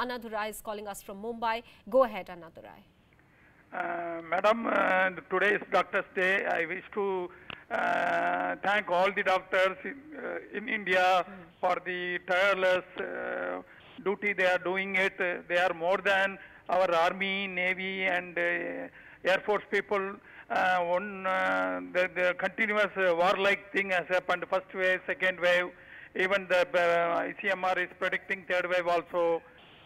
Annadurai is calling us from Mumbai. Go ahead, Annadurai. Madam, today is Doctor's Day. I wish to thank all the doctors in India for the tireless duty they are doing it. They are more than our Army, Navy and Air Force people. The continuous war-like thing has happened, first wave, second wave. Even the ICMR is predicting third wave also.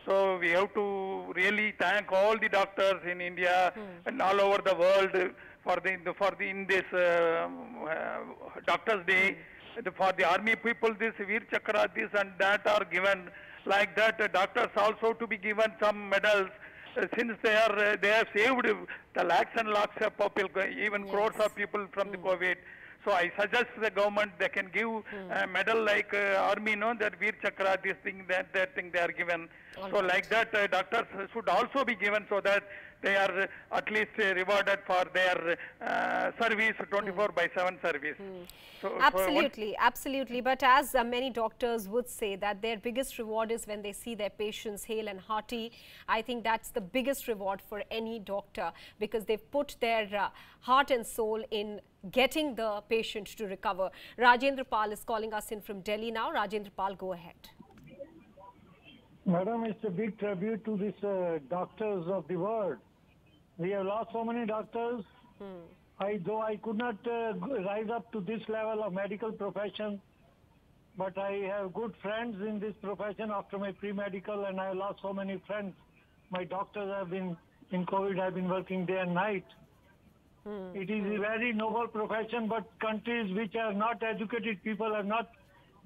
So we have to really thank all the doctors in India and all over the world for the in this Doctors Day. For the army people, this Veer Chakra, this and that are given. Like that, doctors also to be given some medals since they have saved the lakhs and lakhs of people, even crores of people from the COVID. So I suggest the government they can give a medal like army, no, that Veer Chakra, this thing, that thing they are given. So like that, doctors should also be given so that they are at least rewarded for their service, 24/7 service. Absolutely, absolutely. But as many doctors would say that their biggest reward is when they see their patients hale and hearty. I think that's the biggest reward for any doctor because they've put their heart and soul in getting the patient to recover. Rajendra Pal is calling us in from Delhi now. Rajendra Pal, go ahead. Madam, it's a big tribute to these doctors of the world. We have lost so many doctors. Though I could not rise up to this level of medical profession, but I have good friends in this profession after my pre-medical, and I lost so many friends. My doctors have been, in COVID, I've been working day and night. It is a very noble profession, but countries which are not educated people have not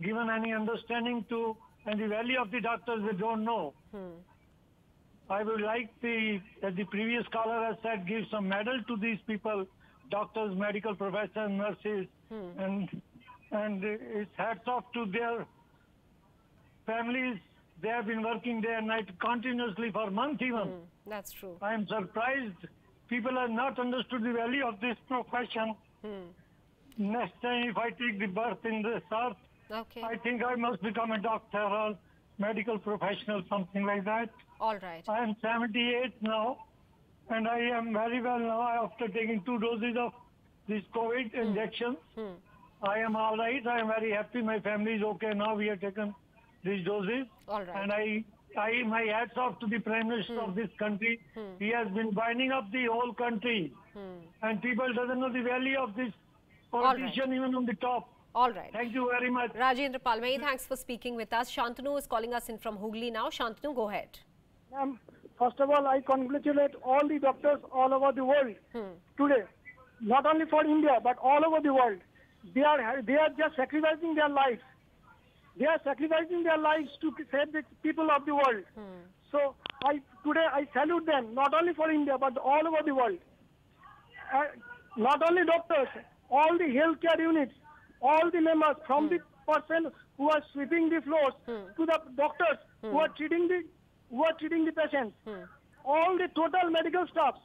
given any understanding to, and the value of the doctors they don't know. I would like as the previous caller has said, give some medal to these people, doctors, medical professionals, nurses, and it's hats off to their families. They have been working day and night continuously for months even. That's true. I am surprised people have not understood the value of this profession. Next time if I take the birth in this earth, I think I must become a doctor or medical professional, something like that. All right. I am 78 now, and I am very well now after taking 2 doses of this COVID injections. I am all right. I am very happy. My family is okay now. We have taken these doses. All right. And my hats off to the Prime Minister of this country. He has been binding up the whole country. And people doesn't know the value of this politician even on the top. All right. Thank you very much. Rajendra Pal, many thanks for speaking with us. Shantanu is calling us in from Hooghly now. Shantanu, go ahead. First of all, I congratulate all the doctors all over the world today. Not only for India, but all over the world. They are just sacrificing their lives. They are sacrificing their lives to save the people of the world. So today I salute them, not only for India, but all over the world. Not only doctors, all the healthcare units, all the members, from the person who are sweeping the floors to the doctors who are treating the patients, all the total medical staffs.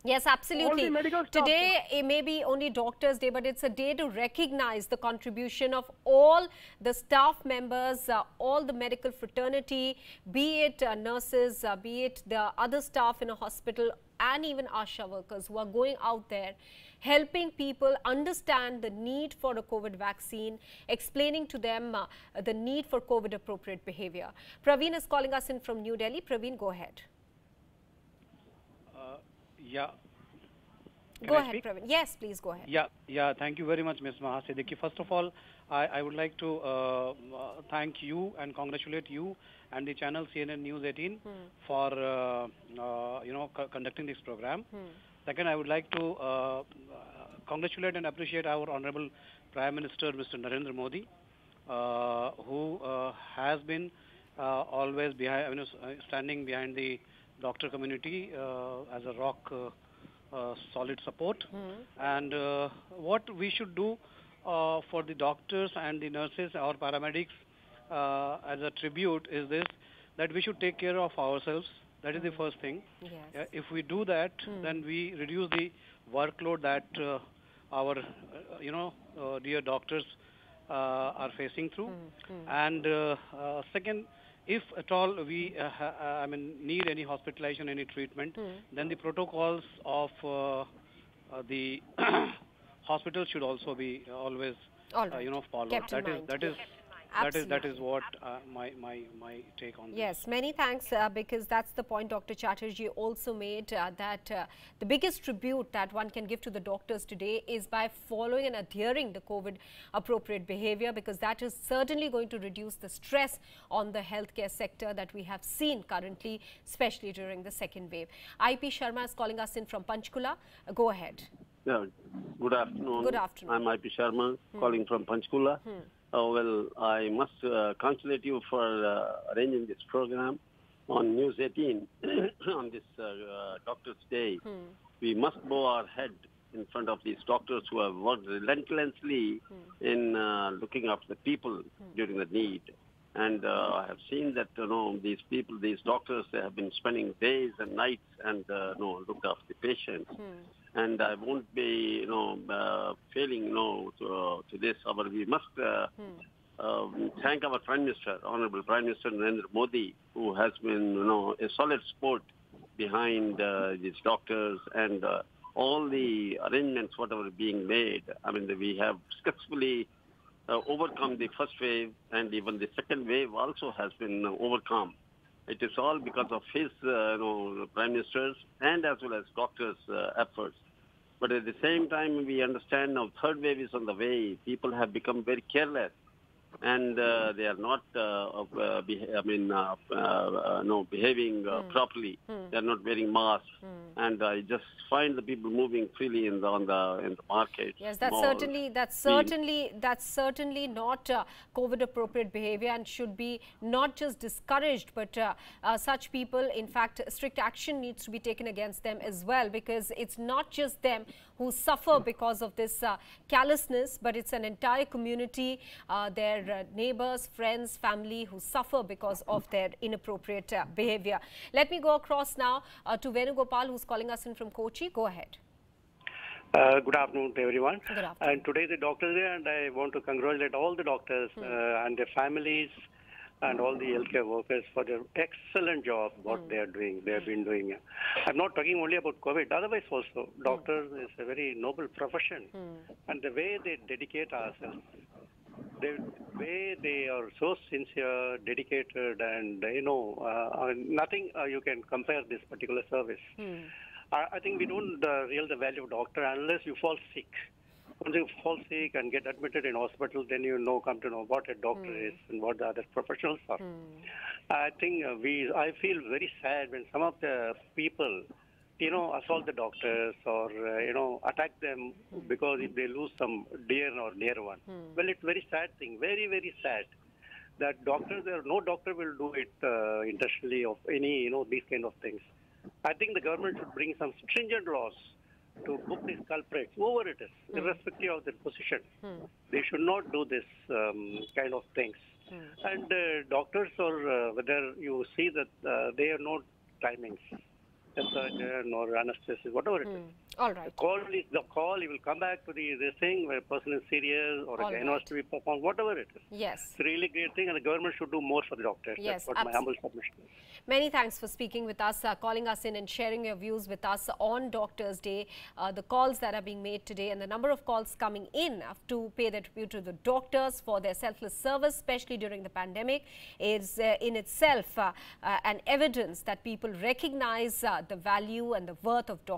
Yes, absolutely. Today, it may be only Doctors' Day, but it's a day to recognize the contribution of all the staff members, all the medical fraternity, be it nurses, be it the other staff in a hospital, and even ASHA workers who are going out there helping people understand the need for a COVID vaccine, explaining to them the need for COVID appropriate behavior. Praveen is calling us in from New Delhi. Praveen, go ahead. Yeah. Go ahead, Praveen. Yes, please go ahead. Yeah. Thank you very much, Ms. Mahasidiki. First of all, I would like to thank you and congratulate you and the channel CNN News 18 for conducting this program. Second, I would like to congratulate and appreciate our Honorable Prime Minister, Mr. Narendra Modi, who has been always standing behind the doctor community as a rock solid support. And what we should do for the doctors and the nurses or paramedics as a tribute is this, that we should take care of ourselves. That is the first thing. Yes. If we do that, then we reduce the workload that our dear doctors are facing through. And second, if at all we need any hospitalization, any treatment, then the protocols of the hospital should also be always All right. followed. Kept in mind. That is what my take on this. Yes, many thanks, because that's the point Dr. Chatterjee also made, that the biggest tribute that one can give to the doctors today is by following and adhering the COVID appropriate behavior, because that is certainly going to reduce the stress on the healthcare sector that we have seen currently, especially during the second wave. IP Sharma is calling us in from Panchkula. Go ahead. Yeah, good afternoon. Good afternoon. I'm IP Sharma, calling from Panchkula. Well, I must congratulate you for arranging this program on News 18 on this Doctors' Day. We must bow our head in front of these doctors who have worked relentlessly in looking after the people during the need. And I have seen that, these people, these doctors, they have been spending days and nights and, looked after the patients. And I won't be, failing, to this. We must thank our Prime Minister, Honorable Prime Minister Narendra Modi, who has been, a solid support behind these doctors and all the arrangements, whatever being made. I mean, we have successfully overcome the first wave, and even the second wave also has been overcome. It is all because of his, Prime Minister's and as well as doctors' efforts. But at the same time, we understand now third wave is on the way. People have become very careless, and they are not, behaving properly. They are not wearing masks, and I just find the people moving freely in the market. Yes, that's certainly not COVID appropriate behavior, and should be not just discouraged, but such people, in fact, strict action needs to be taken against them as well, because it's not just them who suffer because of this callousness, but it's an entire community, their neighbors, friends, family who suffer because of their inappropriate behavior. Let me go across now to Venugopal, who's calling us in from Kochi. Go ahead. Good afternoon to everyone. Good afternoon. And today is the Doctor's Day, and I want to congratulate all the doctors and their families and all the healthcare workers for their excellent job, what they are doing, they have been doing. I'm not talking only about COVID, otherwise also. Doctors is a very noble profession, and the way they dedicate ourselves, the way they are so sincere, dedicated, and nothing you can compare this particular service. I think we don't realize the value of doctor unless you fall sick. Once you fall sick and get admitted in hospital, then come to know what a doctor is and what the other professionals are. I think I feel very sad when some of the people, assault the doctors or, attack them because if they lose some dear or near one. Well, it's very sad thing, very, very sad that no doctor will do it intentionally of any, these kind of things. I think the government should bring some stringent laws to book these culprits, whoever it is, irrespective of their position. They should not do this kind of things. And doctors, or whether you see that they have no timings, surgeon or anesthesia, whatever it is. All right. The call, you will come back to this thing where a person is serious or a gynecologist to be performed, whatever it is. Yes. It's a really great thing, and the government should do more for the doctors. Yes, that's what my humble submission is. Many thanks for speaking with us, calling us in and sharing your views with us on Doctors' Day. The calls that are being made today and the number of calls coming in to pay their tribute to the doctors for their selfless service, especially during the pandemic, is in itself an evidence that people recognize the value and the worth of doctors.